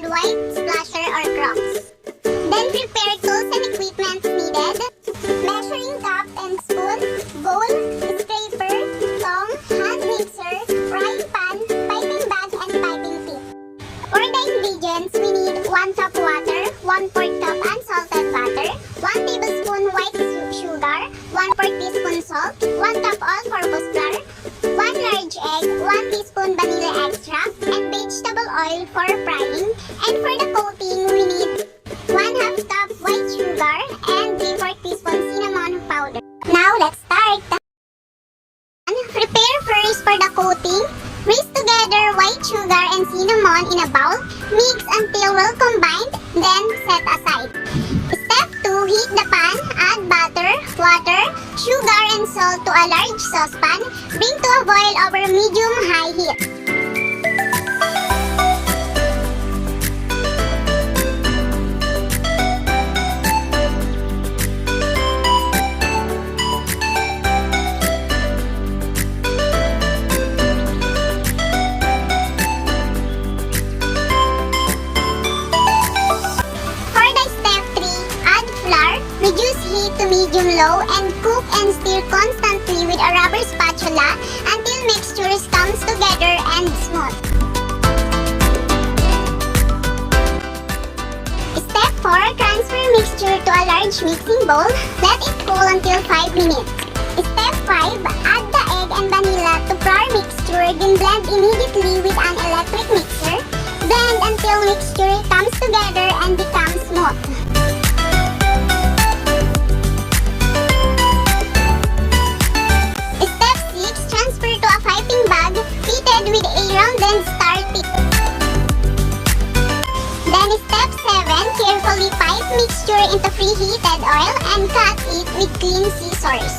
and white splasher or crocks. Then prepare tools and equipment needed. Measuring cup and spoon, bowl, scraper, tong, hand mixer, frying pan, piping bag, and piping tip. For the ingredients, we need 1 cup water, 1/4 cup unsalted butter, 1 tablespoon white sugar, 1/4 teaspoon salt, 1 cup all-purpose flour, 1 large egg, 1 teaspoon vanilla extract, and vegetable oil for frying. And for the coating, we need 1/2 cup white sugar and 3/4 teaspoon cinnamon powder. Now, let's start. Prepare first for the coating. Whisk together white sugar and cinnamon in a bowl. Mix until well combined, then set aside. Step 2. Heat the pan. Add butter, water, sugar, and salt to a large saucepan. Bring to a boil over medium-high heat. Reduce heat to medium-low and cook and stir constantly with a rubber spatula until mixtures comes together and smooth. Step 4. Transfer mixture to a large mixing bowl. Let it cool until 5 minutes. Step 5. Add the egg and vanilla to flour mixture, then blend immediately with an electric mixer. Blend until mixture comes together and becomes smooth. With a rounded star tip. Then step 7, carefully pipe mixture into preheated oil and cut it with clean scissors.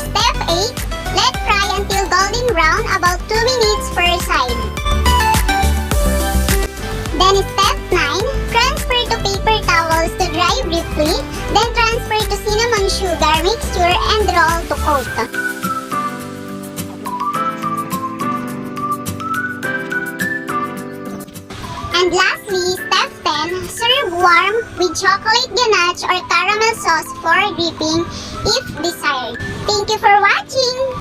Step 8, let fry until golden brown, about 2 minutes per side. Then step 9, transfer to paper towels to dry briefly. Then transfer to cinnamon sugar mixture and roll to coat. And lastly, step 10, serve warm with chocolate ganache or caramel sauce for dripping if desired. Thank you for watching!